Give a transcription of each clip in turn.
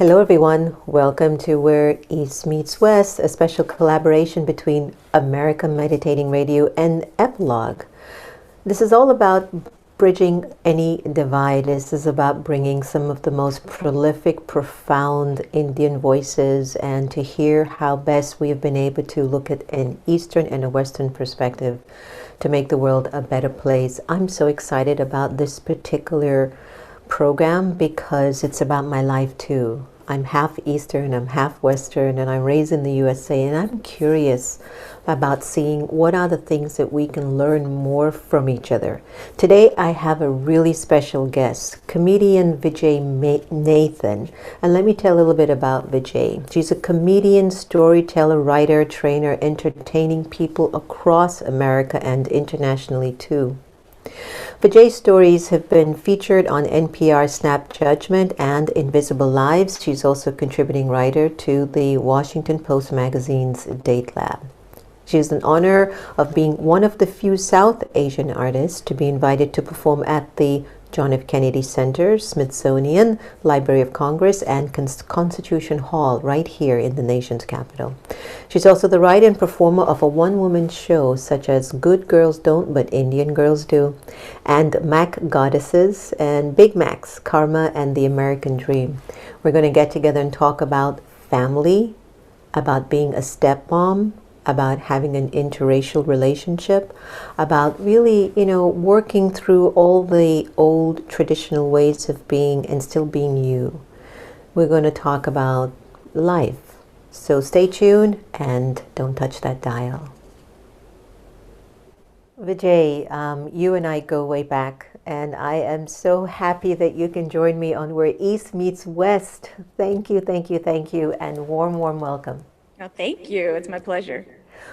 Hello, everyone. Welcome to Where East Meets West, a special collaboration between America Meditating Radio and Eplog. This is all about bridging any divide. This is about bringing some of the most prolific, profound Indian voices and to hear how best we have been able to look at an Eastern and a Western perspective to make the world a better place. I'm so excited about this particular program because it's about my life too. I'm half Eastern, I'm half Western, and I'm raised in the USA, and I'm curious about seeing what are the things that we can learn more from each other. Today I have a really special guest, comedian Vijai Nathan. And let me tell a little bit about Vijay. She's a comedian, storyteller, writer, trainer, entertaining people across America and internationally too. Vijay's stories have been featured on NPR Snap Judgment and Invisible Lives. She's also a contributing writer to the Washington Post magazine's Date Lab. She has an honor of being one of the few South Asian artists to be invited to perform at the John F. Kennedy Center, Smithsonian, Library of Congress, and Constitution Hall right here in the nation's capital. She's also the writer and performer of a one-woman show such as Good Girls Don't But Indian Girls Do, and McGoddesses and Big Macs, Karma and the American Dream. We're going to get together and talk about family, about being a stepmom, about having an interracial relationship, about really, working through all the old traditional ways of being and still being you. We're going to talk about life. So stay tuned and don't touch that dial. Vijay, you and I go way back, and I am so happy that you can join me on Where East Meets West. Thank you, thank you, thank you, and warm, warm welcome. Oh, thank you. It's my pleasure.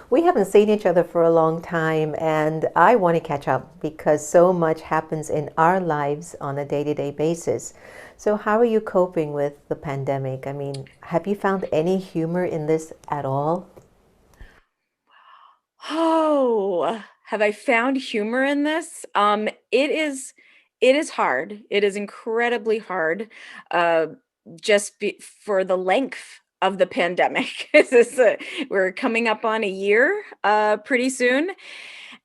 We haven't seen each other for a long time, and I want to catch up because so much happens in our lives on a day-to-day basis. So how are you coping with the pandemic? I mean, have you found any humor in this at all? Oh, have I found humor in this? It is hard. It is incredibly hard. Uh, for the length of the pandemic. We're coming up on a year pretty soon,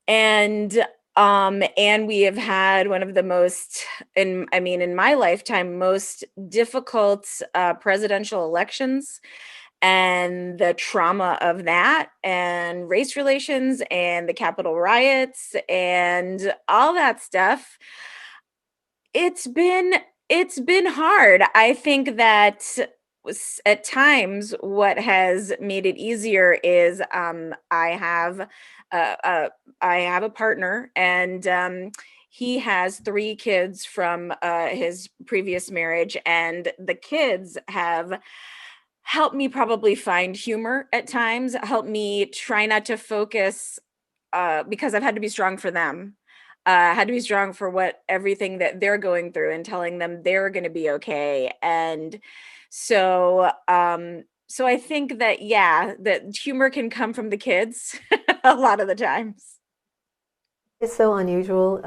and we have had one of the most, in my lifetime, most difficult presidential elections, and the trauma of that, and race relations and the Capitol riots and all that stuff. It's been hard. I think that at times what has made it easier is uh, uh, I have a partner, and he has three kids from his previous marriage, and the kids have help me probably find humor at times, help me try not to focus, because I've had to be strong for them. Had to be strong for what everything that they're going through and telling them they're going to be okay. And so I think that, yeah, that humor can come from the kids a lot of the times. It's so unusual.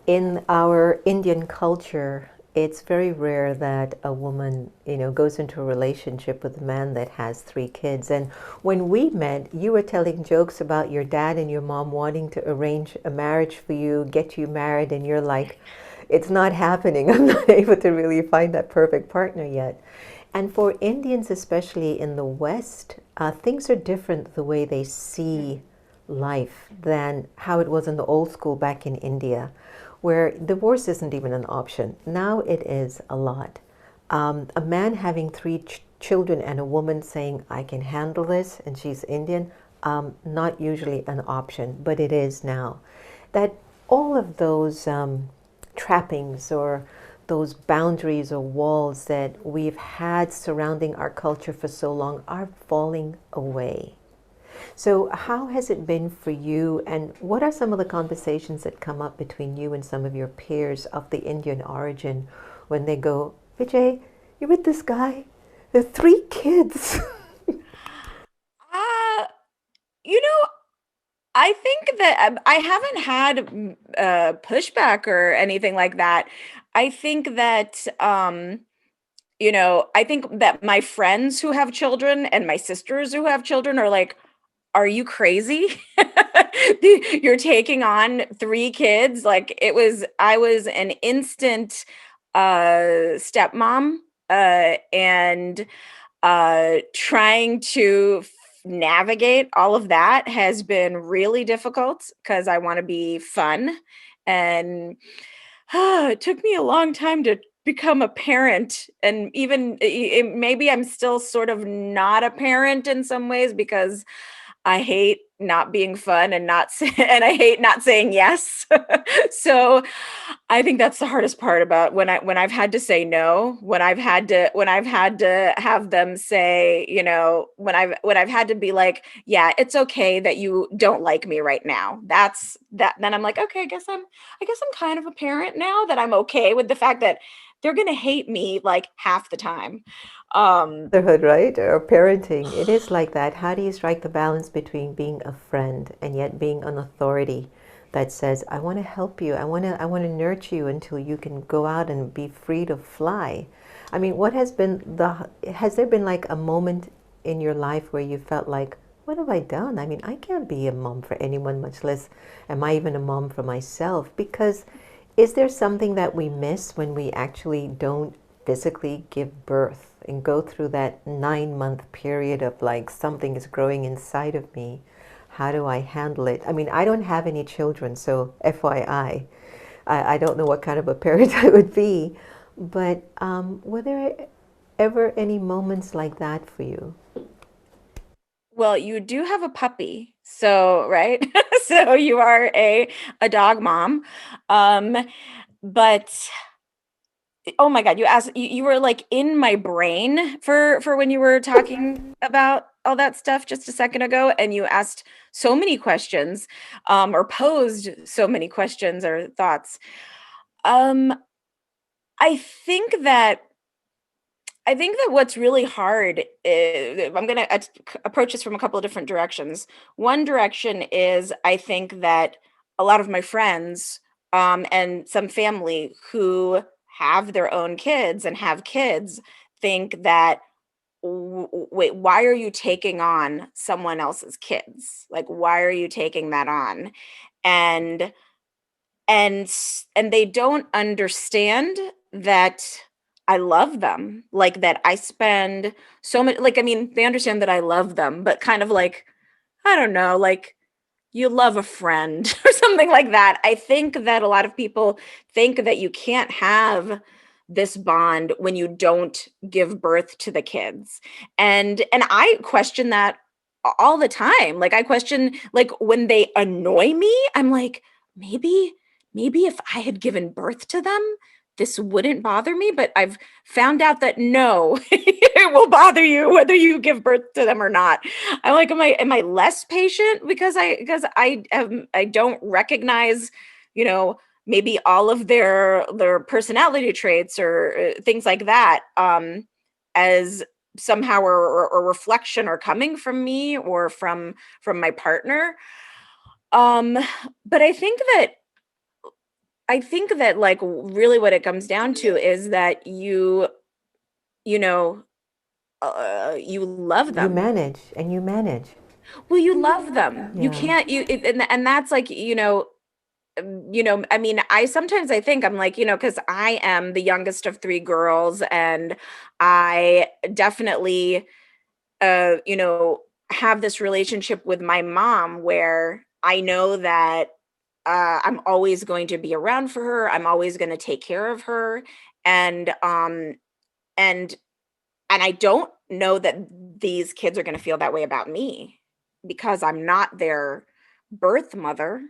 In our Indian culture, it's very rare that a woman, goes into a relationship with a man that has three kids. And when we met, you were telling jokes about your dad and your mom wanting to arrange a marriage for you, get you married, and you're like, it's not happening. I'm not able to really find that perfect partner yet. And for Indians, especially in the West, things are different the way they see life than how it was in the old school back in India, where divorce isn't even an option. Now it is a lot. A man having three children and a woman saying, I can handle this, and she's Indian, not usually an option, but it is now. That all of those trappings or those boundaries or walls that we've had surrounding our culture for so long are falling away. So, how has it been for you, and what are some of the conversations that come up between you and some of your peers of the Indian origin when they go, Vijay, you're with this guy? There are three kids. Uh, you know, I think that I haven't had pushback or anything like that. I think that I think that my friends who have children and my sisters who have children are like, are you crazy? You're taking on 3 kids. Like I was an instant stepmom, and trying to navigate all of that has been really difficult because I want to be fun. And it took me a long time to become a parent. And even maybe I'm still sort of not a parent in some ways because I hate not being fun and not and I hate not saying yes. So I think that's the hardest part about when I've had to say no, when I've had to have them say, when I've had to be like, yeah, it's okay that you don't like me right now. That's that then I'm like, okay, I guess I'm kind of a parent now, that I'm okay with the fact that they're going to hate me like half the time. Um Motherhood, right? Or parenting. It is like that. How do you strike the balance between being a friend and yet being an authority that says, I want to help you. I want to nurture you until you can go out and be free to fly. I mean, has there been like a moment in your life where you felt like, what have I done? I mean, I can't be a mom for anyone, much less am I even a mom for myself? Because is there something that we miss when we actually don't physically give birth and go through that 9 month period of like something is growing inside of me? How do I handle it? I mean, I don't have any children, so FYI, I don't know what kind of a parent I would be. But were there ever any moments like that for you? Well, you do have a puppy, so right? So you are a dog mom. Um, but oh my God, you were like in my brain for when you were talking about all that stuff just a second ago, and you asked so many questions, or posed so many questions or thoughts. Um, I think that I think that what's really hard is, I'm going to approach this from a couple of different directions. One direction is I think that a lot of my friends, and some family who have their own kids and have kids think that, wait, why are you taking on someone else's kids? Like, why are you taking that on? And and they don't understand that I love them, like, that I spend so much, like, I mean, they understand that I love them, but kind of like, I don't know, like, you love a friend or something like that. I think that a lot of people think that you can't have this bond when you don't give birth to the kids. And I question that all the time. Like, I question, like, when they annoy me, I'm like, maybe maybe if I had given birth to them, this wouldn't bother me, but I've found out that no, it will bother you whether you give birth to them or not. I'm like, am I less patient because I don't recognize, you know, maybe all of their personality traits or things like that, as somehow or reflection or coming from me or from my partner. Um, but I think that like really what it comes down to is that you know you love You them. manage and you manage. Well, you love them. You Yeah. can't and that's like, I mean, I sometimes I think I'm like, because I am the youngest of 3 girls, and I definitely have this relationship with my mom where I know that I'm always going to be around for her. I'm always going to take care of her, and and and I don't know that these kids are going to feel that way about me because I'm not their birth mother.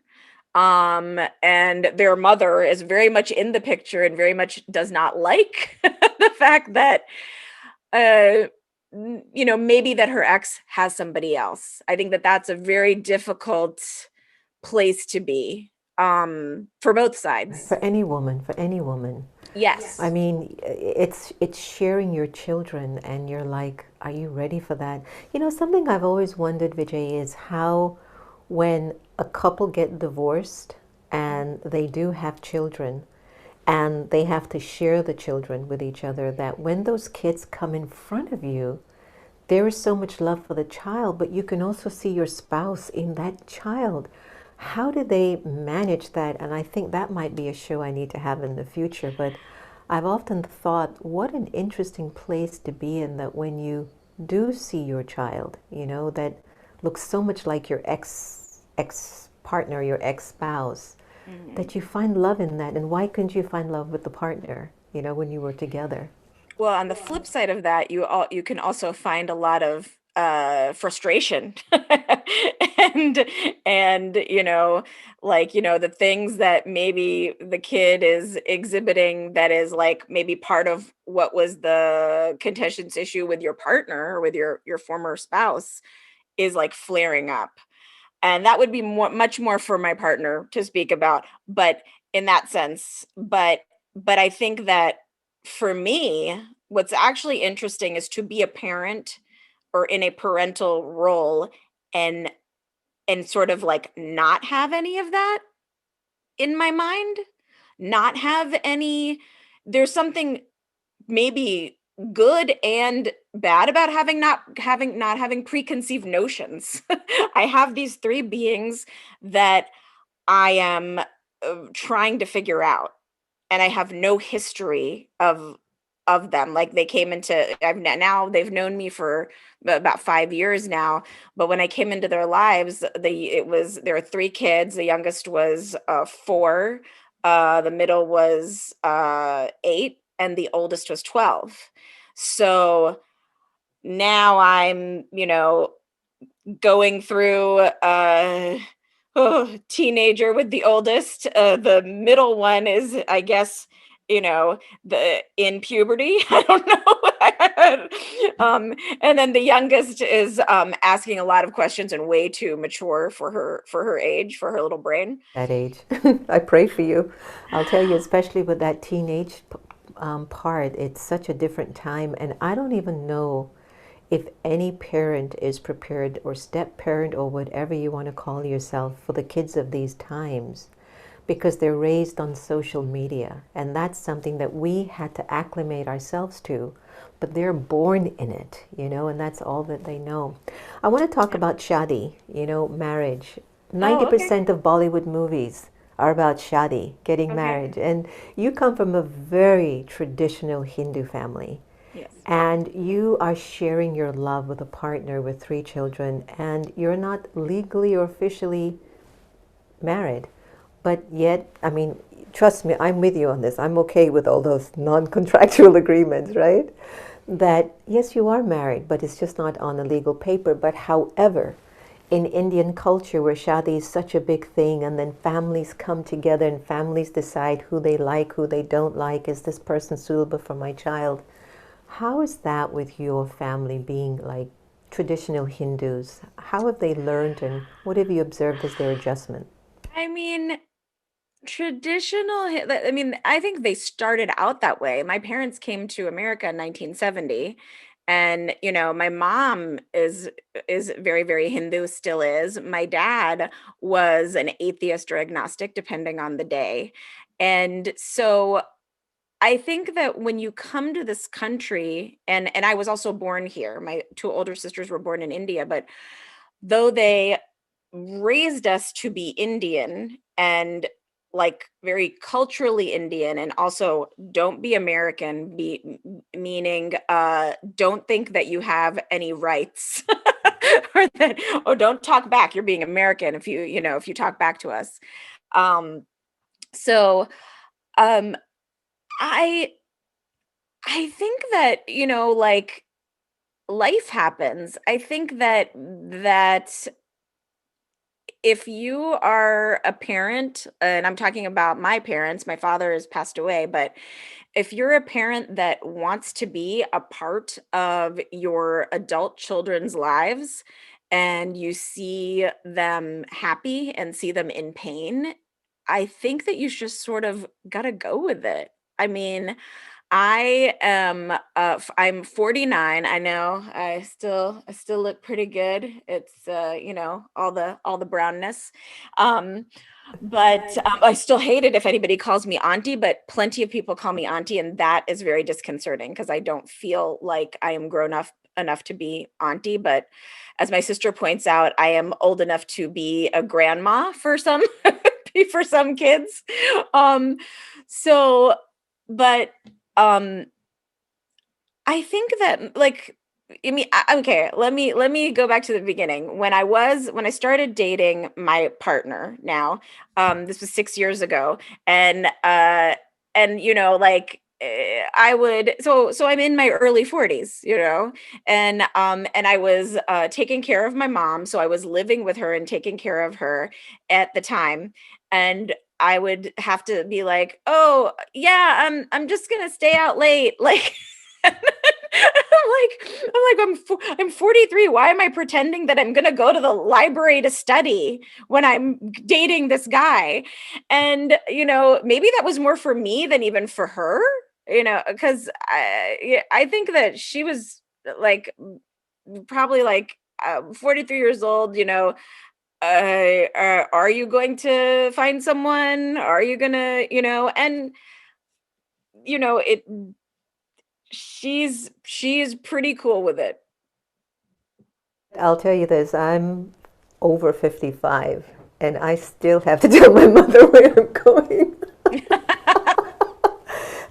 And their mother is very much in the picture and very much does not like the fact that, uh, maybe that her ex has somebody else. I think that that's a very difficult place to be, for both sides. For any woman, for any woman. I Yes. mean, it's sharing your children, and you're like, are you ready for that? You know, something I've always wondered, Vijay, is how when a couple get divorced and they do have children, and they have to share the children with each other, that when those kids come in front of you, there is so much love for the child, but you can also see your spouse in that child. How do they manage that? And I think that might be a show I need to have in the future. But I've often thought, what an interesting place to be in, that when you do see your child, that looks so much like your ex partner, your ex spouse, Mhm. that you find love in that. And why couldn't you find love with the partner, when you were together? Well, on the flip side of that, you can also find a lot of frustration and the things that maybe the kid is exhibiting, that is like maybe part of what was the contentious issue with your partner or with your former spouse, is like flaring up. And that would be much more for my partner to speak about, but in that sense. But I think that for me, what's actually interesting is to be a parent or in a parental role, and sort of like not have any of that in my mind, not have any. There's something maybe good and bad about not having preconceived notions. I have these three beings that I am trying to figure out, and I have no history of them. Like, they came into, now they've known me for about 5 years now, but when I came into their lives, there were three kids. The youngest was 4, the middle was 8, and the oldest was 12. So now I'm, going through teenager with the oldest. The middle one is, I guess, the in puberty. I don't know. And then the youngest is asking a lot of questions and way too mature for her age, for her little brain. That age. I pray for you. I'll tell you, especially with that teenage part, it's such a different time. And I don't even know if any parent is prepared, or step parent, or whatever you want to call yourself, for the kids of these times, because they're raised on social media. And that's something that we had to acclimate ourselves to. But they're born in it, and that's all that they know. I want to talk Yeah. about shadi, marriage. Oh, okay. 90% of Bollywood movies are about shadi, getting Okay. married. And you come from a very traditional Hindu family. Yes. And you are sharing your love with a partner with 3 children, and you're not legally or officially married. But yet, I mean, trust me, I'm with you on this. I'm okay with all those non contractual agreements, right? That, yes, you are married, but it's just not on a legal paper. But however, in Indian culture, where shadi is such a big thing, and then families come together and families decide who they like, who they don't like, is this person suitable for my child? How is that with your family, being like traditional Hindus? How have they learned, and what have you observed as their adjustment? I mean, I mean, I think they started out that way. My parents came to America in 1970, and my mom is very, very Hindu, still is. My dad was an atheist or agnostic, depending on the day. And so I think that when you come to this country, and I was also born here. My two older sisters were born in India, but though they raised us to be Indian, and like very culturally Indian, and also don't be American, meaning don't think that you have any rights, or that, or don't talk back. You're being American if if you talk back to us. Um so um I I think that, like, life happens. I think that if you are a parent, and I'm talking about my parents, my father has passed away, but if you're a parent that wants to be a part of your adult children's lives, and you see them happy and see them in pain, I think that you just sort of got to go with it. I mean, I'm 49. I know I still look pretty good. It's all the brownness. Um but I still hate it if anybody calls me auntie, but plenty of people call me auntie, and that is very disconcerting because I don't feel like I am grown up enough to be auntie. But as my sister points out, I am old enough to be a grandma for some for some kids. Um, so, but um, I think that like I mean, okay, let me go back to the beginning. When I started dating my partner now, this was 6 years ago, and I would so I'm in my early 40s, and I was taking care of my mom, so I was living with her and taking care of her at the time, and I would have to be like, "Oh, yeah, I'm just gonna stay out late," like I'm 43. Why am I pretending that I'm going to go to the library to study when I'm dating this guy? And, maybe that was more for me than even for her, because yeah, I think that she was like probably like 43 years old, are you going to find someone? Are you going to, and, it she's pretty cool with it. I'll tell you this, I'm over 55 and I still have to tell my mother where I'm going.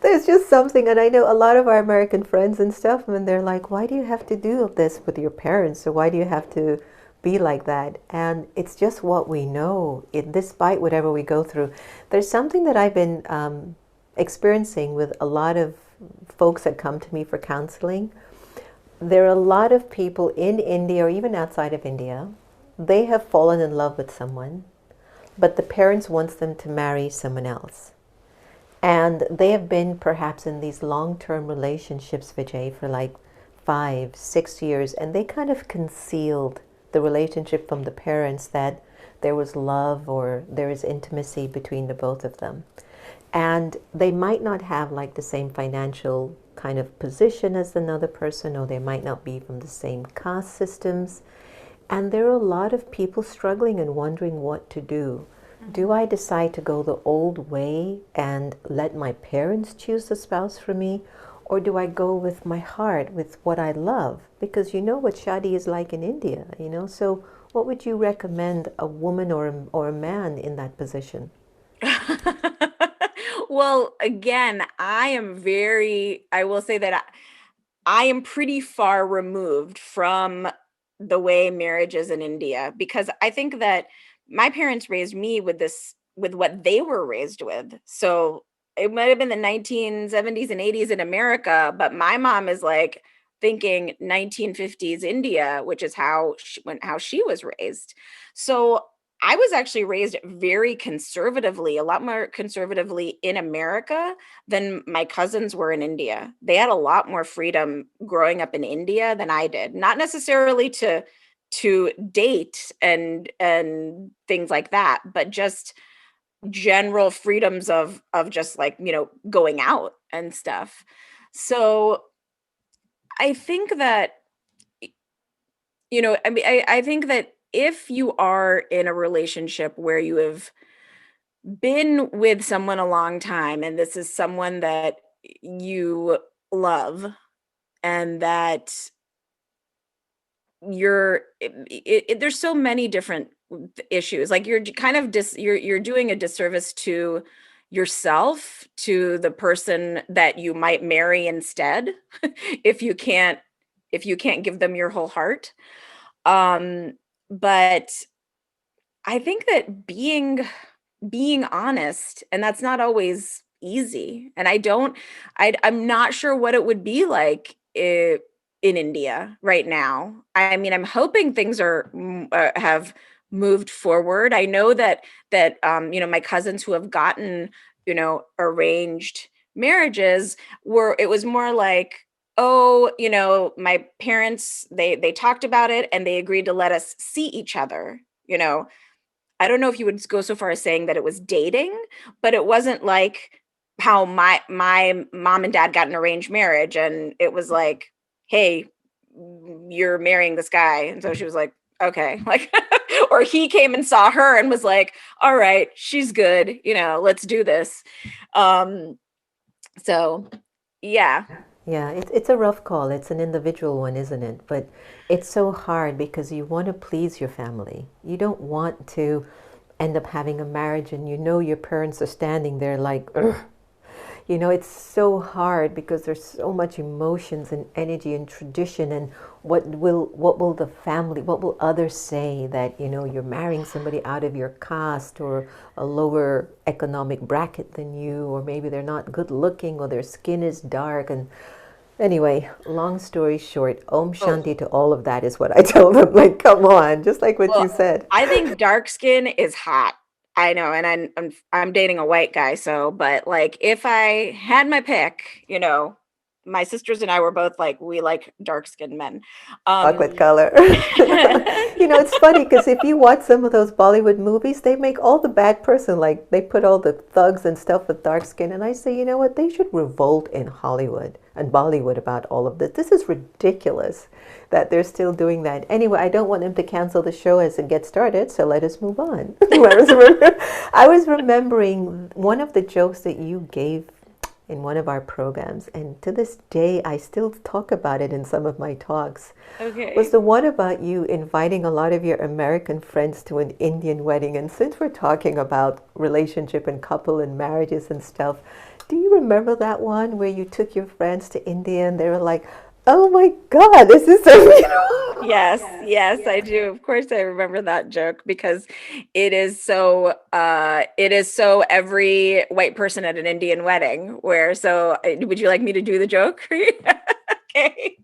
There's just something, and I know a lot of our American friends and stuff, and they're like, why do you have to do this with your parents? Or why do you have to be like that? And it's just what we know, despite whatever we go through. There's something that I've been experiencing with a lot of folks that come to me for counseling. There are a lot of people in India or even outside of India. They have fallen in love with someone, but the parents wants them to marry someone else. And they have been perhaps in these long-term relationships, Vijay, for like 5, 6 years, and they kind of concealed the relationship from the parents that there was love or there is intimacy between the both of them. And they might not have like the same financial kind of position as another person, or they might not be from the same caste systems. And there are a lot of people struggling and wondering what to do. Do I decide to go the old way and let my parents choose the spouse for me? Or do I go with my heart, with what I love? Because you know what shadi is like in India, So what would you recommend a woman or a man in that position? Well, again, I will say that I am pretty far removed from the way marriage is in India because I think that my parents raised me with what they were raised with. So it might have been the 1970s and 80s in America, but my mom is like thinking 1950s India, which is how she was raised. So I was actually raised very conservatively, a lot more conservatively in America than my cousins were in India. They had a lot more freedom growing up in India than I did. Not necessarily to date and things like that, but just general freedoms of just like, going out and stuff. So I think that I mean I think that if you are in a relationship where you have been with someone a long time and this is someone that you love and that there's so many different issues, like you're kind of you're doing a disservice to yourself, to the person that you might marry instead if you can't give them your whole heart. But I think that being honest, and that's not always easy, and I'm not sure what it would be like in India right now. I mean, I'm hoping things have moved forward. I know that my cousins who have gotten arranged marriages, it was more like, oh, my parents, they talked about it and they agreed to let us see each other. I don't know if you would go so far as saying that it was dating, but it wasn't like how my mom and dad got an arranged marriage, and it was like, hey, you're marrying this guy. And so she was like, okay, like, or he came and saw her and was like, all right, she's good, let's do this. um so yeah. Yeah, it's a rough call. It's an individual one, isn't it? But it's so hard because you want to please your family. You don't want to end up having a marriage and you know your parents are standing there like, ugh. You know, it's so hard because there's so much emotions and energy and tradition and what will the family, what will others say that, you're marrying somebody out of your caste or a lower economic bracket than you, or maybe they're not good looking or their skin is dark. And anyway, long story short, Om Oh, Shanti to all of that is what I told them. Like, come on, just like what you well, said. I think dark skin is hot. I know, and I'm dating a white guy, so but like if I had my pick, my sisters and I were both like we like dark skinned men. Um Chocolate color. It's funny because if you watch some of those Bollywood movies, they make all the bad person, like they put all the thugs and stuff with dark skin. And I say, you know what? They should revolt in Hollywood and Bollywood about all of this. This is ridiculous that they're still doing that. Anyway, I don't want them to cancel the show as it gets started, so let us move on. I was remembering one of the jokes that you gave in one of our programs, and to this day I still talk about it in some of my talks, was okay. the one about you inviting a lot of your American friends to an Indian wedding. And since we're talking about relationship and couple and marriages and stuff, do you remember that one where you took your friends to India and they were like, oh my God, this is so Yes, yes, I do. Of course I remember that joke because it is so every white person at an Indian wedding where would you like me to do the joke? Okay.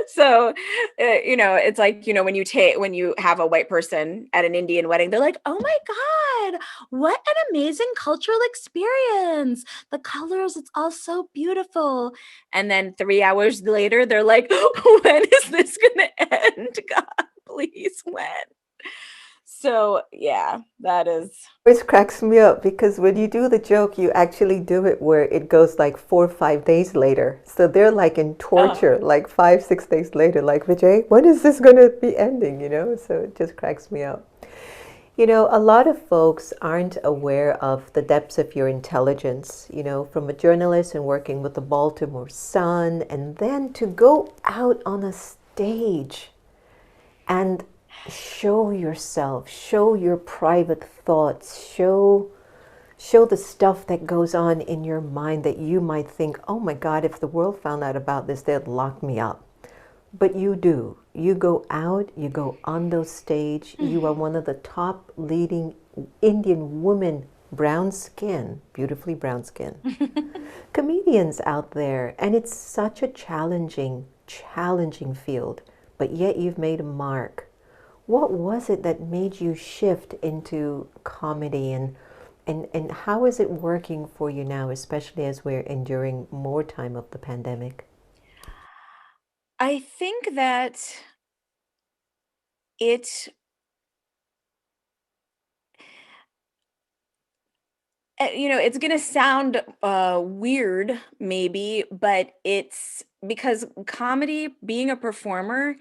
So, it's like, when you have a white person at an Indian wedding, they're like, "Oh my God, what an amazing cultural experience. The colors, it's all so beautiful." And then 3 hours later, they're like, when is this going to end? God, please, when? So, yeah, that is. Which cracks me up because when you do the joke, you actually do it where it goes like 4 or 5 days later. So they're like in torture, like 5, 6 days later, like, Vijay, when is this going to be ending? So it just cracks me up. A lot of folks aren't aware of the depths of your intelligence, from a journalist and working with the Baltimore Sun, and then to go out on a stage and show yourself, show your private thoughts, show the stuff that goes on in your mind that you might think, oh my God, if the world found out about this, they'd lock me up. But you do. You go out, you go on those stage, you are one of the top leading Indian women, brown skin, beautifully brown skin, comedians out there. And it's such a challenging field, but yet you've made a mark. What was it that made you shift into comedy, and how is it working for you now, especially as we're enduring more time of the pandemic? I think that it it's gonna sound weird maybe, but it's because comedy, being a performer,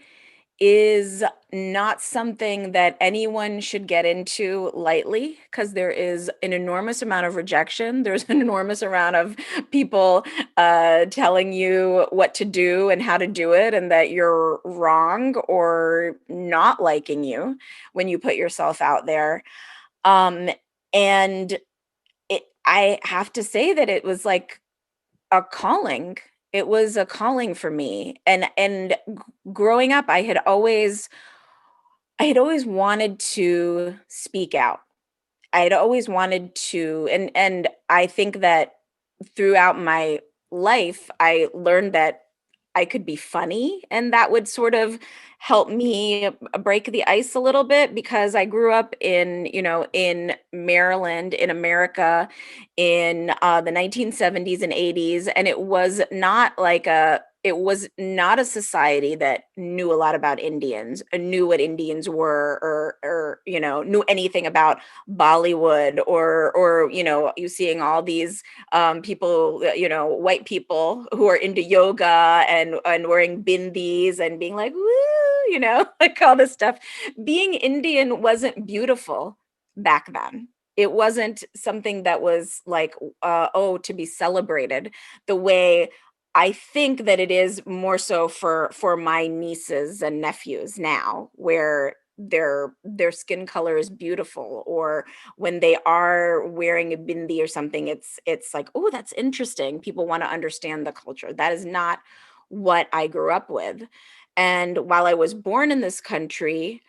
is not something that anyone should get into lightly because there is an enormous amount of rejection. There's an enormous amount of people telling you what to do and how to do it, and that you're wrong or not liking you when you put yourself out there. Um, and I have to say that it was like a calling. It was a calling for me. And growing up, I had always wanted to speak out. I had always wanted to, and I think that throughout my life, I learned that I could be funny, and that would sort of help me break the ice a little bit because I grew up in Maryland, in America, in the 1970s and 80s, and it was not like it was not a society that knew a lot about Indians, knew what Indians were, or knew anything about Bollywood, or you seeing all these people, white people who are into yoga and wearing bindis and being like, woo, like all this stuff. Being Indian wasn't beautiful back then. It wasn't something that was like, to be celebrated the way I think that it is more so for my nieces and nephews now, where their skin color is beautiful, or when they are wearing a bindi or something, it's like, oh, that's interesting. People want to understand the culture. That is not what I grew up with. And while I was born in this country,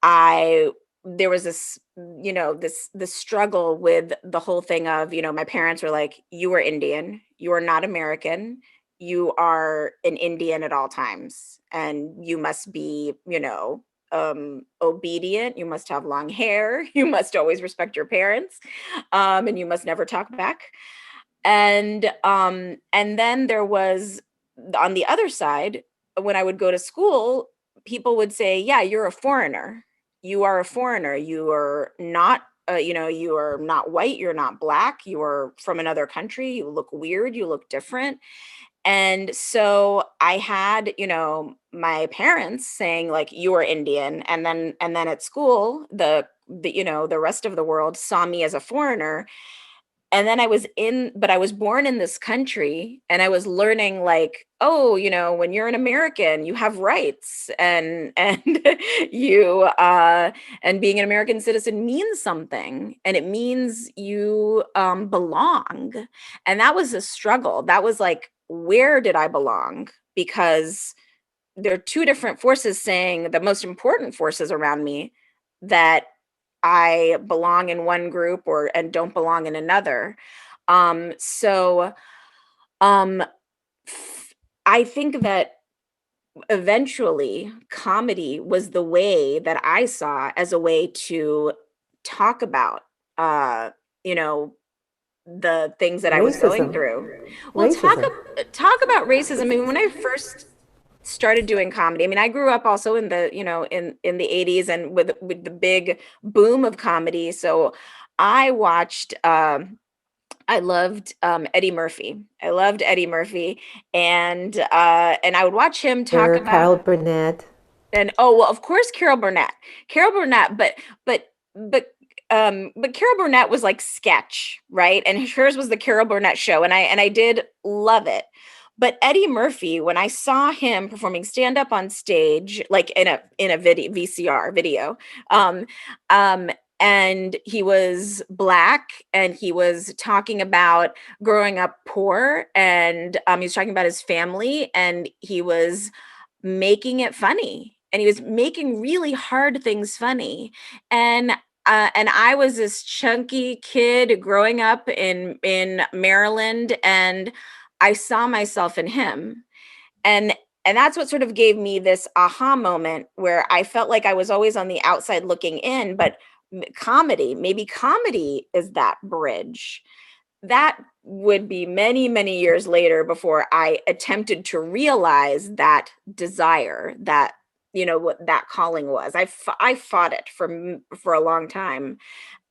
I there was this, this struggle with the whole thing of, my parents were like, you are Indian, you are not American, you are an Indian at all times, and you must be, obedient, you must have long hair, you must always respect your parents, and you must never talk back. And then there was, on the other side, when I would go to school, people would say, yeah, you're a foreigner, you are a foreigner, you are not you are not white, you're not black, you are from another country, you look weird, you look different. And so I had, my parents saying like, you are Indian, and then at school, the rest of the world saw me as a foreigner. And then but I was born in this country, and I was learning like, oh, when you're an American, you have rights, and you and being an American citizen means something, and it means you belong. And that was a struggle. That was like, where did I belong? Because there are two different forces saying, the most important forces around me, that I belong in one group and don't belong in another. So I think that eventually comedy was the way that I saw as a way to talk about, uh, you know, the things that I was going Racism. through. Well, Racism. talk about racism. I mean, when I first started doing comedy, I mean, I grew up also in the, in the 80s, and with the big boom of comedy. So I watched I loved Eddie Murphy. I loved Eddie Murphy, and I would watch him talk about, Carol Burnett. and oh well, of course, Carol Burnett. Carol Burnett, but but but Carol Burnett was like sketch, right? And hers was the Carol Burnett show, and I did love it. But Eddie Murphy, when I saw him performing stand up on stage, like in a video VCR video, um, um, and he was black, and he was talking about growing up poor, and he was talking about his family, and he was making it funny, and he was making really hard things funny. And I was this chunky kid growing up in Maryland, and I saw myself in him. And that's what sort of gave me this aha moment, where I felt like I was always on the outside looking in, but maybe comedy is that bridge. That would be many, many years later before I attempted to realize that desire, that, what that calling was. I fought it for a long time.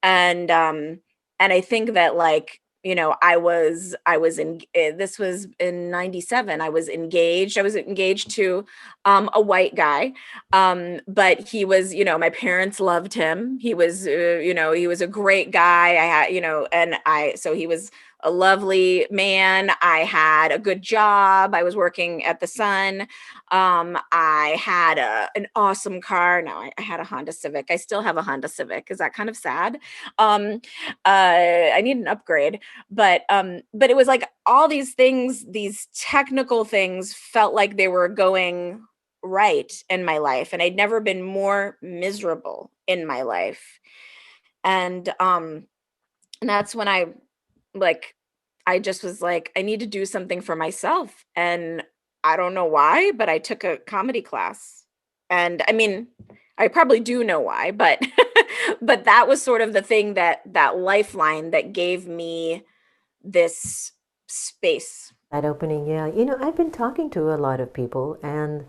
And I think that, like, I was in this was in 97. I was engaged to a white guy, but he was, my parents loved him. He was, he was a great guy. I had, and I so he was a lovely man. I had a good job. I was working at the Sun. I had an awesome car. Now I had a Honda Civic. I still have a Honda Civic. Is that kind of sad? Um, I need an upgrade, but it was like all these things, these technical things, felt like they were going right in my life, and I'd never been more miserable in my life. And that's when like I just was like, I need to do something for myself. And I don't know why, but I took a comedy class. And I mean, I probably do know why, but but that was sort of the thing, that lifeline that gave me this space That opening, yeah. I've been talking to a lot of people, and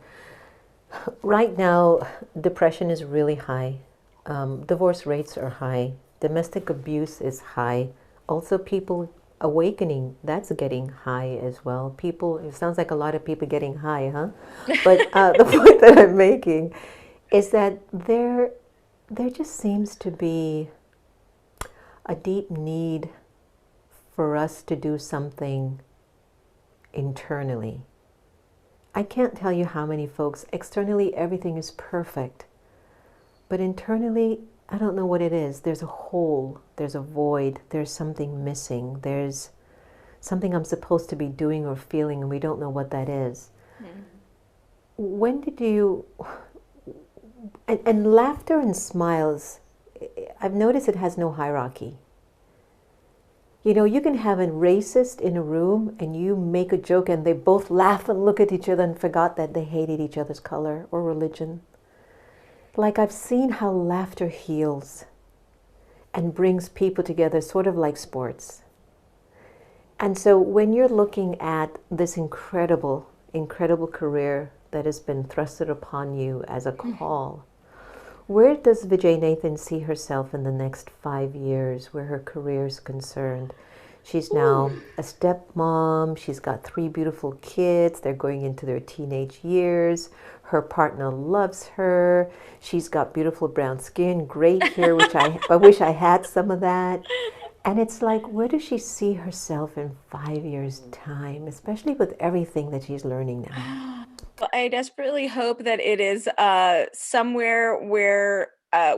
right now, depression is really high. Divorce rates are high. Domestic abuse is high. Also, people awakening, that's getting high as well. People, it sounds like a lot of people getting high, huh? But the point that I'm making is that there just seems to be a deep need for us to do something internally. I can't tell you how many folks, externally everything is perfect, but internally I don't know what it is. There's a hole, there's a void, there's something missing, there's something I'm supposed to be doing or feeling, and we don't know what that is. Mm. When did you, and laughter and smiles, I've noticed it has no hierarchy. You can have a racist in a room and you make a joke and they both laugh and look at each other and forgot that they hated each other's color or religion. Like, I've seen how laughter heals and brings people together, sort of like sports. And so when you're looking at this incredible, incredible career that has been thrusted upon you as a call, where does Vijai Nathan see herself in the next 5 years where her career is concerned? She's now a stepmom. She's got 3 beautiful kids. They're going into their teenage years. Her partner loves her. She's got beautiful brown skin, great hair, which I wish I had some of that. And it's like, where does she see herself in 5 years' time, especially with everything that she's learning now? Well, I desperately hope that it is somewhere where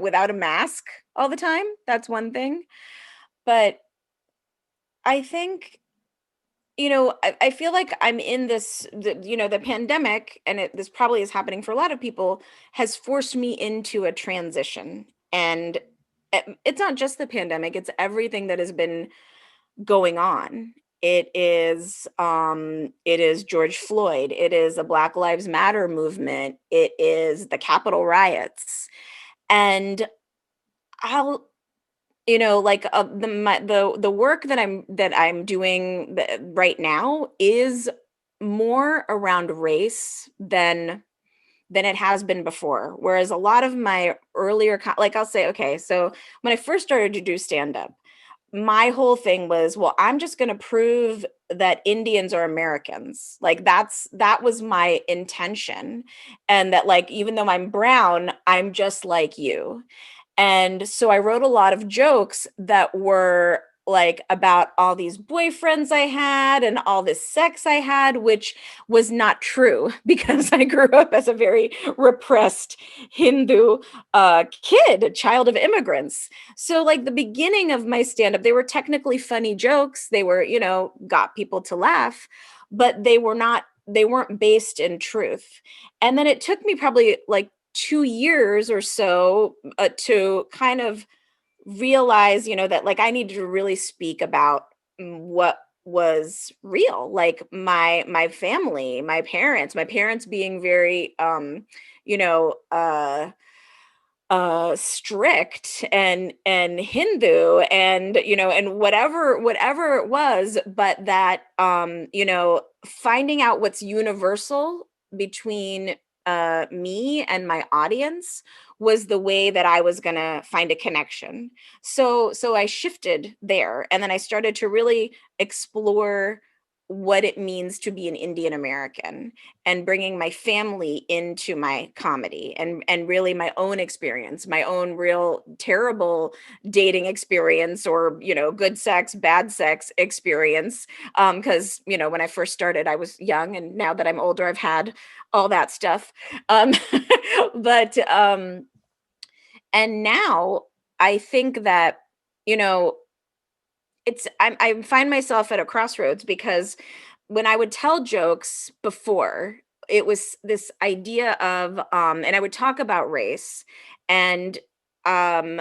without a mask all the time. That's one thing. But I think, I feel like I'm in the pandemic, and this probably is happening for a lot of people, has forced me into a transition. And it's not just the pandemic, it's everything that has been going on. It is George Floyd, it is the Black Lives Matter movement, it is the Capitol riots. And I'll like the work that I'm doing right now is more around race than it has been before. Whereas a lot of my earlier like, I'll say, okay, so when I first started to do stand up, my whole thing was, well, I'm just going to prove that Indians are Americans. Like, that was my intention. And that, like, even though I'm brown, I'm just like you. And so I wrote a lot of jokes that were like about all these boyfriends I had and all this sex I had, which was not true because I grew up as a very repressed Hindu kid, a child of immigrants. So, like, the beginning of my stand up, they were technically funny jokes. They were, got people to laugh, but they weren't based in truth. And then it took me probably like 2 years or so to kind of realize, that, like, I needed to really speak about what was real, like my family, my parents being very you know uh strict and Hindu, and and whatever it was, but that finding out what's universal between me and my audience was the way that I was going to find a connection. So I shifted there, and then I started to really explore what it means to be an Indian American, and bringing my family into my comedy, and really my own experience, my own real terrible dating experience, or good sex, bad sex experience, because when I first started I was young, and now that I'm older I've had all that stuff. um but and now I think that you know I find myself at a crossroads, because when I would tell jokes before, it was this idea of and I would talk about race, and um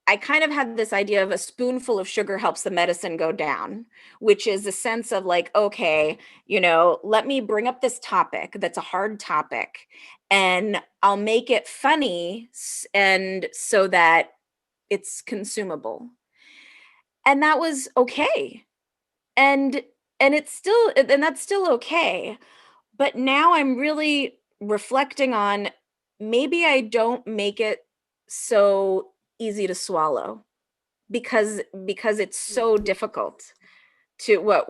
I kind of had this idea of a spoonful of sugar helps the medicine go down, which is a sense of, like, okay, let me bring up this topic that's a hard topic, and I'll make it funny, and so that it's consumable. And that was okay. And and it's still, and that's still okay. But now I'm really reflecting on, maybe I don't make it so easy to swallow, because it's so difficult to what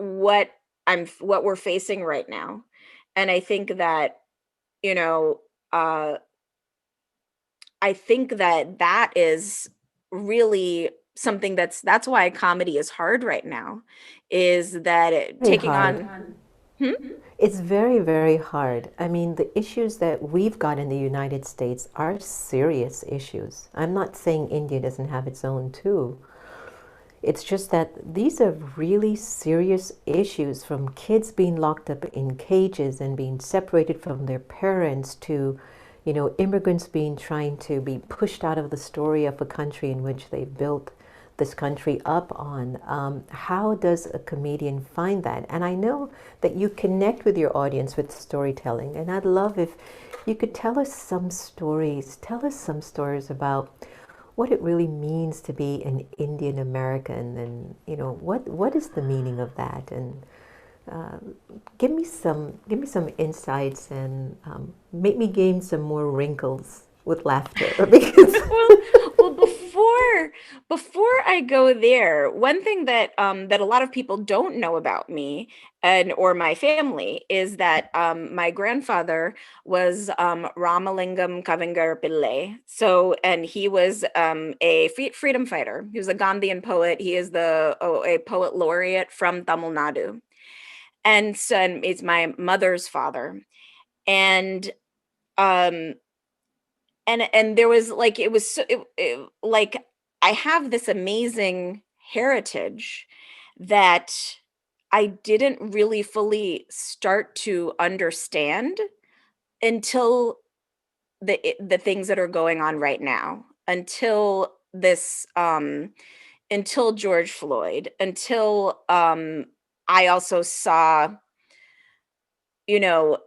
we're facing right now. And I think that, you know, uh I think that that is really something that's why comedy is hard right now, is that Very taking hard. on. Hmm? It's very, very hard. I mean, the issues that we've got in the United States are serious issues. I'm not saying India doesn't have its own too. It's just that these are really serious issues, from kids being locked up in cages and being separated from their parents to, immigrants being trying to be pushed out of the story of a country in which they built this country up on. How does a comedian find that? And I know that you connect with your audience with storytelling, and I'd love if you could tell us some stories. Tell us some stories about what it really means to be an Indian American, and what is the meaning of that, and uh, give me some insights, and make me gain some more wrinkles with laughter because well, well, before I go there, one thing that a lot of people don't know about me and or my family is that my grandfather was Ramalingam Kavingar Pillai. So, and he was a freedom fighter. He was a Gandhian poet. He is a poet laureate from Tamil Nadu, and so, and it's my mother's father. And um and there was like, it was so like, I have this amazing heritage that I didn't really fully start to understand until the things that are going on right now, until this until George Floyd, until I also saw, you know,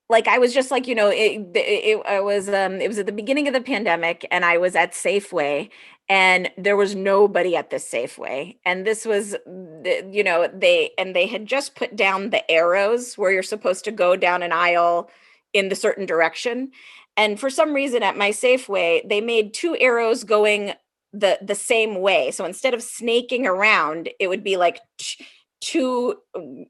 like, I was just like, it was at the beginning of the pandemic, and I was at Safeway, and there was nobody at this Safeway, and this was they had just put down the arrows where you're supposed to go down an aisle in the certain direction, and for some reason at my Safeway, they made two arrows going the same way. So instead of snaking around, it would be like two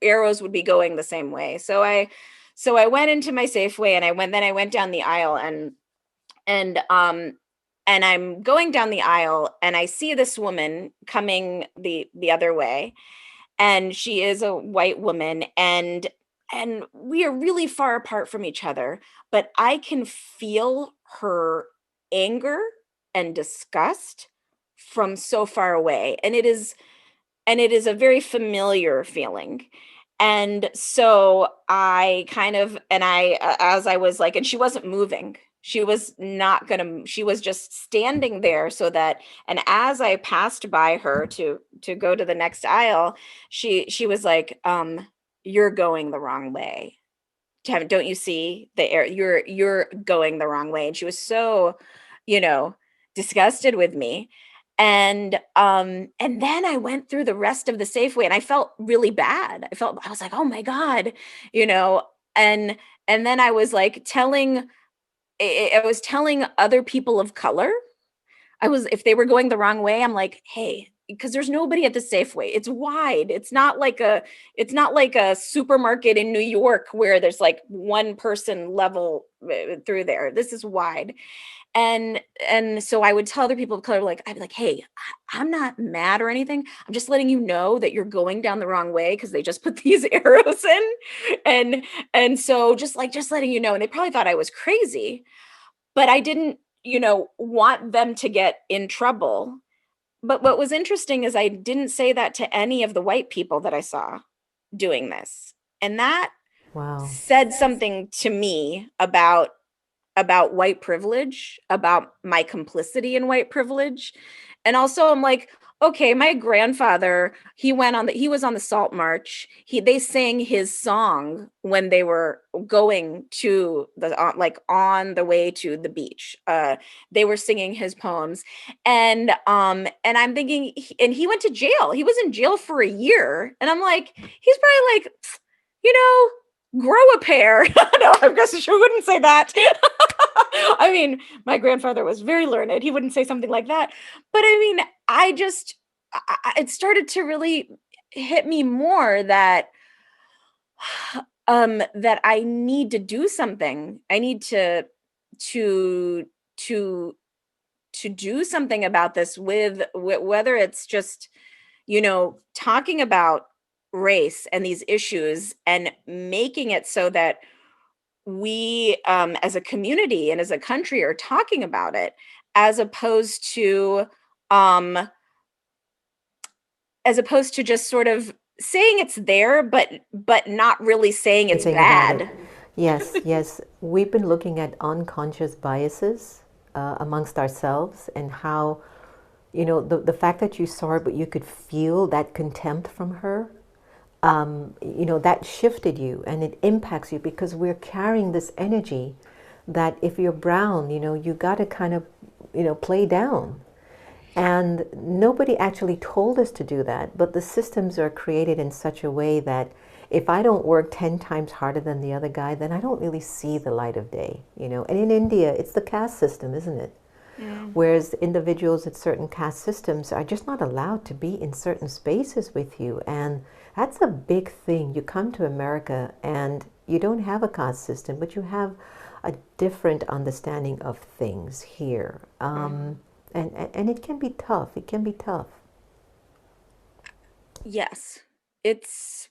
arrows would be going the same way. So I went into my Safeway, and I went down the aisle, and and I'm going down the aisle, and I see this woman coming the other way, and she is a white woman, and we are really far apart from each other, but I can feel her anger and disgust from so far away, and it is a very familiar feeling. And so I kind of, and I, as I was like, and she wasn't moving. She was not gonna, she was just standing there so that, and as I passed by her to go to the next aisle, she was like, you're going the wrong way. Don't you see the air? You're going the wrong way. And she was so, you know, disgusted with me. And then I went through the rest of the Safeway, and I felt really bad. I was like, oh my God, you know, and and then I was like I was telling other people of color, if they were going the wrong way, I'm like, hey, because there's nobody at the Safeway. It's wide. It's not like a supermarket in New York where there's like one person level through there. This is wide. And so I would tell other people of color, like, I'd be like, hey, I'm not mad or anything. I'm just letting you know that you're going down the wrong way because they just put these arrows in. And so just letting you know. And they probably thought I was crazy, but I didn't, want them to get in trouble. But what was interesting is I didn't say that to any of the white people that I saw doing this. And that wow. said something to me about white privilege, about my complicity in white privilege. And also I'm like, okay, my grandfather, he was on the Salt March. They sang his song when they were going to the like on the way to the beach. They were singing his poems, and I'm thinking, and he went to jail. He was in jail for a year, and I'm like, he's probably like, you grow a pair. No, I guess I sure wouldn't say that. I mean, my grandfather was very learned. He wouldn't say something like that. But I mean, I just, it started to really hit me more that, that I need to do something. I need to, to, to do something about this whether it's just, talking about race and these issues and making it so that we, as a community and as a country, are talking about it, as opposed to um just sort of saying it's there, but not really saying it's Anything about it. bad. Yes, yes. We've been looking at unconscious biases amongst ourselves and how, the fact that you saw her, but you could feel that contempt from her, that shifted you and it impacts you because we're carrying this energy that if you're brown, you got to kind of, play down. And nobody actually told us to do that, but the systems are created in such a way that if I don't work 10 times harder than the other guy, then I don't really see the light of day. And in India, it's the caste system, isn't it? Mm. Whereas individuals in certain caste systems are just not allowed to be in certain spaces with you. And that's a big thing. You come to America and you don't have a caste system, but you have a different understanding of things here. And it can be tough. It can be tough. Yes. It's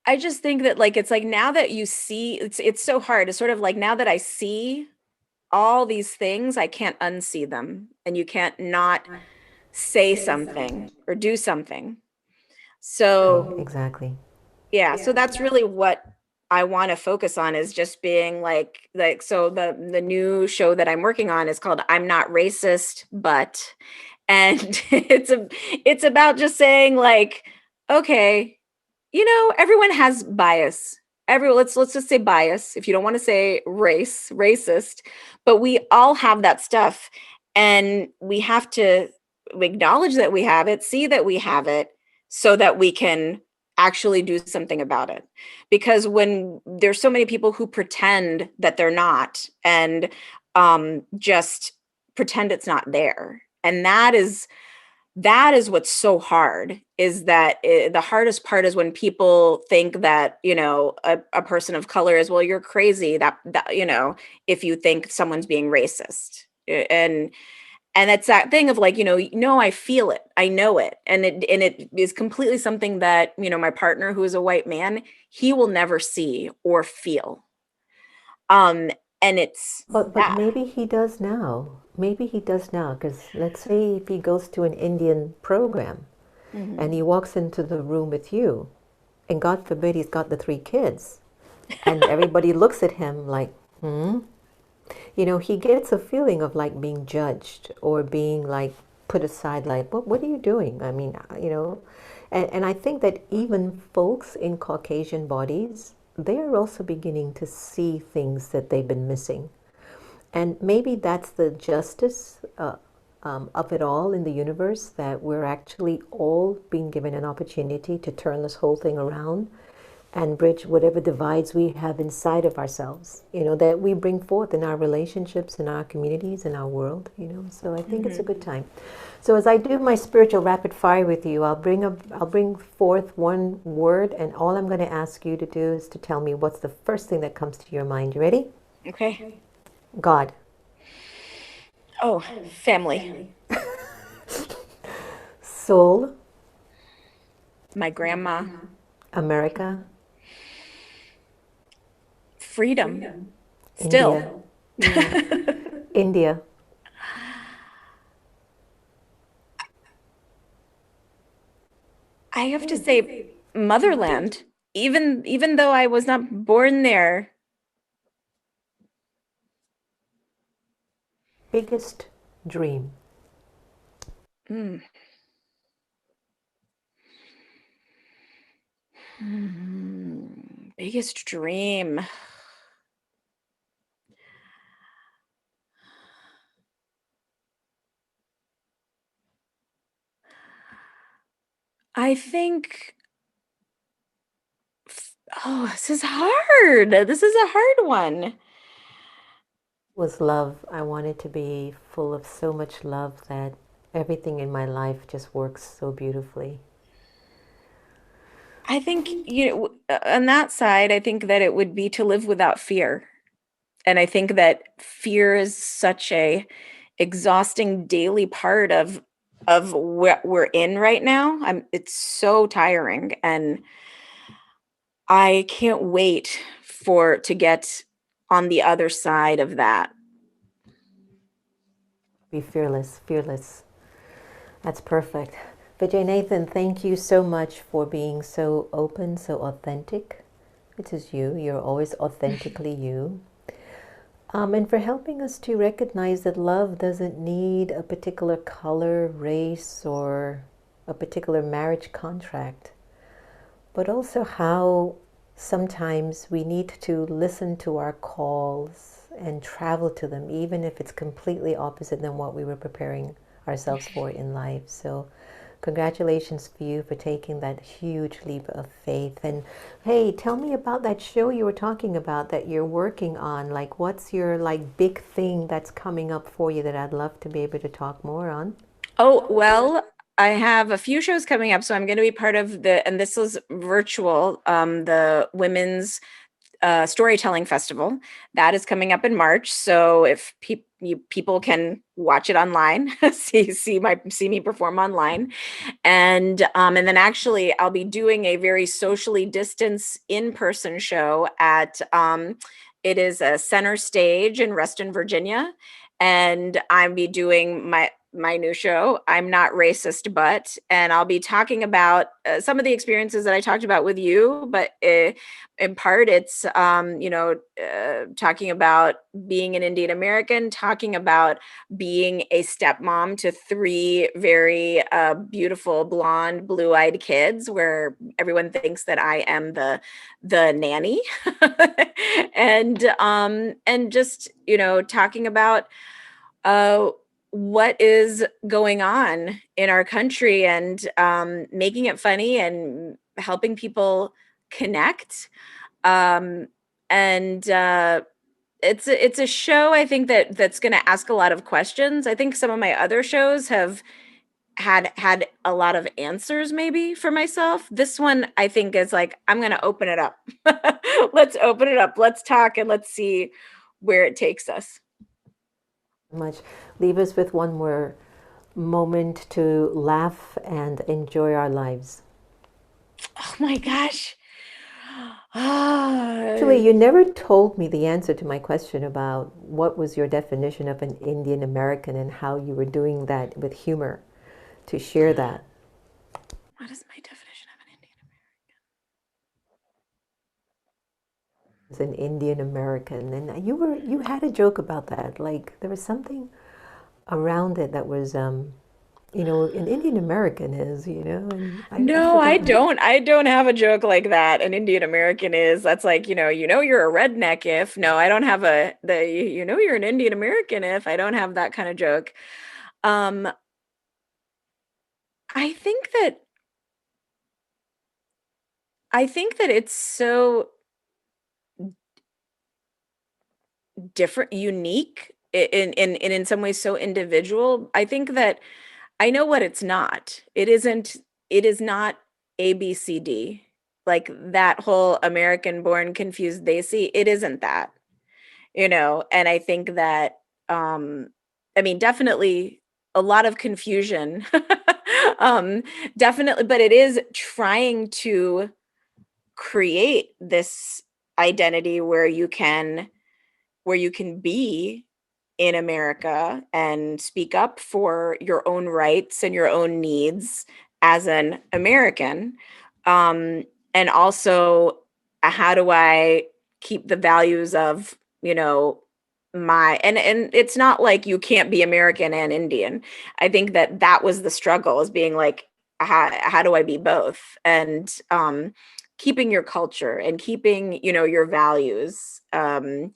I just think that, like, it's like, now that you see, it's so hard. It's sort of like, now that I see all these things, I can't unsee them. And you can't not say something or do something. So, Exactly. yeah, so that's really what I want to focus on, is just being like so the new show that I'm working on is called I'm Not Racist, but, and it's about just saying, like, okay, everyone has bias. Let's just say bias. If you don't want to say racist, but we all have that stuff, and we have to acknowledge that we have it, see that we have it, so that we can actually do something about it. Because when there's so many people who pretend that they're not, and just pretend it's not there, and that is what's so hard, is that the hardest part is when people think that, a person of color is, well, you're crazy, that if you think someone's being racist. And it's that thing of, like, no, I feel it, I know it, and it is completely something that, my partner, who is a white man, he will never see or feel. um and it's But that. maybe he does now. Maybe he does now, because let's say if he goes to an Indian program and Mhm. he walks into the room with you, and God forbid he's got the three kids, and everybody looks at him like, hmm? He gets a feeling of like being judged or being like put aside, like, what are you doing? I mean, and I think that even folks in Caucasian bodies, they are also beginning to see things that they've been missing. And maybe that's the justice of it all in the universe, that we're actually all being given an opportunity to turn this whole thing around and bridge whatever divides we have inside of ourselves, that we bring forth in our relationships, in our communities, in our world. So I think it's a Mhm. good time. So as I do my spiritual rapid fire with you, I'll bring forth one word, and all I'm going to ask you to do is to tell me what's the first thing that comes to your mind. You ready? Okay. God. Oh, family. Soul. My grandma. America. Freedom. Still. India. India. I have to say motherland. Even though I was not born there. Biggest dream. Mm. Biggest dream. I think oh, this is hard. This is a hard one. Was love. I wanted to be full of so much love that everything in my life just works so beautifully. I think, on that side, I think that it would be to live without fear. And I think that fear is such a exhausting daily part of what we're in right now. It's so tiring, and I can't wait for to get on the other side of that. Be fearless, fearless. That's perfect. Vijay Nathan, thank you so much for being so open, so authentic. It is you. You're always authentically you. And for helping us to recognize that love doesn't need a particular color, race, or a particular marriage contract, but also how sometimes we need to listen to our calls and travel to them, even if it's completely opposite than what we were preparing ourselves for in life. So congratulations for you for taking that huge leap of faith. And hey, tell me about that show you were talking about that you're working on. Like, what's your like big thing that's coming up for you that I'd love to be able to talk more on? Oh, well, I have a few shows coming up, so I'm going to be part of and this is virtual, the Women's Storytelling Festival. That is coming up in March. So if people can watch it online, see me perform online, and then actually I'll be doing a very socially distanced in-person show at it is a center stage in Reston, Virginia, and I'll be doing my new show, I'm Not Racist But, and I'll be talking about some of the experiences that I talked about with you, but in part it's talking about being an Indian American, talking about being a stepmom to three very beautiful blonde blue-eyed kids, where everyone thinks that I am the nanny. And just talking about uh what is going on in our country, and making it funny and helping people connect. um and it's a show, I think, that's going to ask a lot of questions. I think some of my other shows have had a lot of answers maybe for myself. This one, I think, is like, I'm going to open it up. Let's open it up, let's talk, and let's see where it takes us. Much. Leave us with one more moment to laugh and enjoy our lives. Oh my gosh. Ah, Actually, you never told me the answer to my question about what was your definition of an Indian American and how you were doing that with humor to share that what is my definition of an Indian as an Indian American. And you had a joke about that. Like there was something around it that was an Indian American is, and I No, I forgot. don't. I don't have a joke like that. An Indian American is, that's like, you're a redneck if. No, I don't have you're an Indian American if. I don't have that kind of joke. Um, I think that I think that it's so different, unique, in some ways so individual. I think that I know what it's not. It is not ABCD. Like that whole American born confused they see, it isn't that. And I think that I mean, definitely a lot of confusion. um Definitely, but it is trying to create this identity where you can be in America and speak up for your own rights and your own needs as an American. Um, and also, how do I keep the values of, my and it's not like you can't be American and Indian. I think that that was the struggle, is being like, how do I be both? And keeping your culture and keeping, you know, your values, and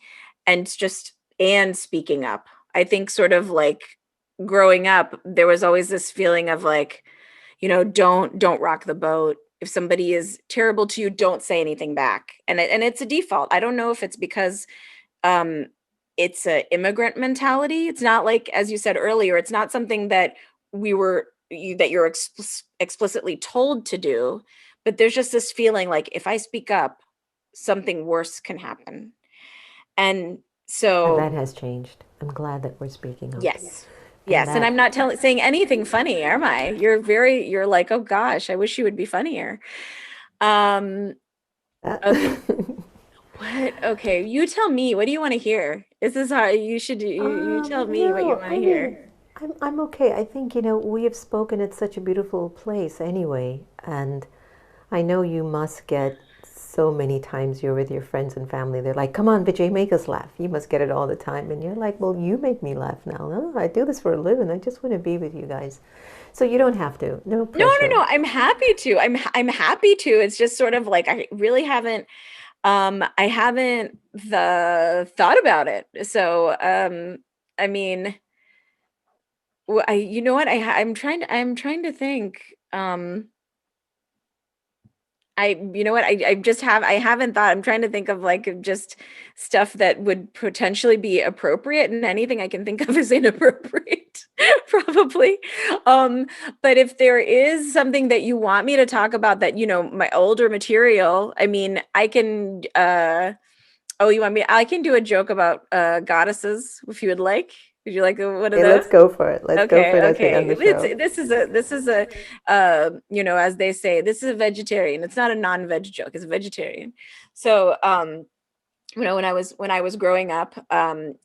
just and speaking up. I think sort of like growing up, there was always this feeling of like, you know, don't rock the boat. If somebody is terrible to you, don't say anything back. And it's a default. I don't know if it's because um it's a immigrant mentality. It's not like, as you said earlier, it's not something that that you're explicitly told to do, but there's just this feeling like if I speak up, something worse can happen. And And that so has changed. I'm glad that we're speaking up. yes. And Yes, and that, I'm not saying anything funny, am I? You're like, "Oh gosh, I wish you would be funnier." Um, that okay. What? Okay, you tell me. What do you want to hear? This is how you should you tell me what you no, want to I mean, hear. I'm okay. I think, we have spoken at such a beautiful place anyway, and I know you must get so many times you're with your friends and family. They're like, "Come on, Vijay, make us laugh." You must get it all the time, and you're like, "Well, you make me laugh now. No, I do this for a living. I just want to be with you guys." So you don't have to. No No, no, pressure. no. I'm happy to. I'm happy to. It's just sort of like I really haven't I haven't the thought about it. So, I mean, I you know what? I'm trying to think. You know what? I just I haven't thought. I'm trying to think of like just stuff that would potentially be appropriate, and anything I can think of is inappropriate, probably. Um, but if there is something that you want me to talk about that, you know, my older material, I mean, I can oh, you want me? I can do a joke about goddesses if you would like. Would you like one of Okay, those? let's go for it. Let's go for Okay, it as we end okay. the show. This is a you know, as they say, this is a vegetarian. It's not a non-veg joke. It's a vegetarian. So you know, when I was growing up,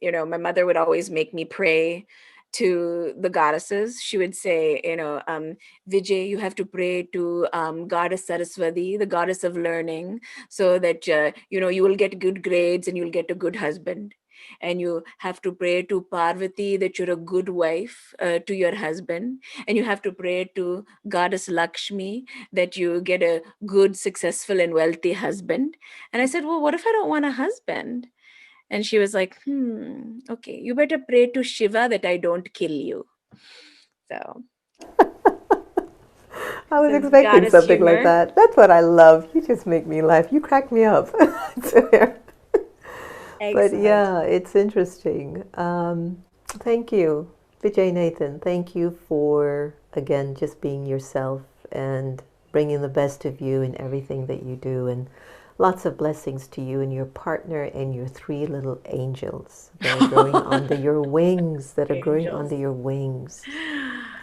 you know, my mother would always make me pray to the goddesses. She would say, you know, Vijay, you have to pray to goddess Saraswati, the goddess of learning, so that you know, you will get good grades and you'll get a good husband. And you have to pray to Parvati that you're a good wife to your husband. And you have to pray to goddess Lakshmi that you get a good, successful, and wealthy husband. And I said, well, what if I don't want a husband? And she was like, okay, you better pray to Shiva that I don't kill you. So I this was is expecting goddess something like humor. that. That's what I love. You just make me laugh. You crack me up. But Excellent. yeah, it's interesting. Thank you, Vijay Nathan. Thank you for, again, just being yourself and bringing the best of you in everything that you do. And lots of blessings to you and your partner and your three little angels that are growing under your wings, that are growing Angels. under your wings.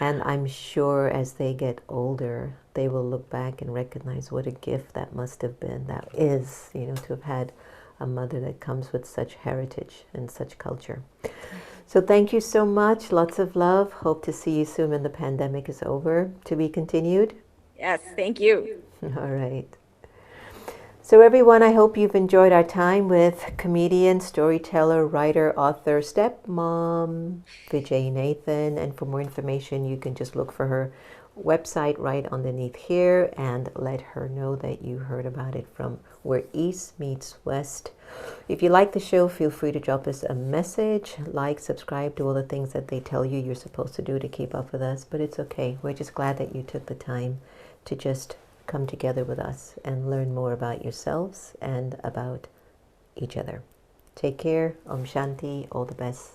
And I'm sure as they get older, they will look back and recognize what a gift that must have been, that is, to have had a mother that comes with such heritage and such culture. So thank you so much. Lots of love. Hope to see you soon when the pandemic is over. To be continued. Yes, thank you. All right. So everyone, I hope you've enjoyed our time with comedian, storyteller, writer, author, stepmom, Vijai Nathan. And for more information, you can just look for her website right underneath here and let her know that you heard about it from Where East Meets West. If you like the show, feel free to drop us a message, like, subscribe, do all the things that they tell you you're supposed to do to keep up with us. But it's okay. We're just glad that you took the time to just come together with us and learn more about yourselves and about each other. Take care. Om Shanti. All the best.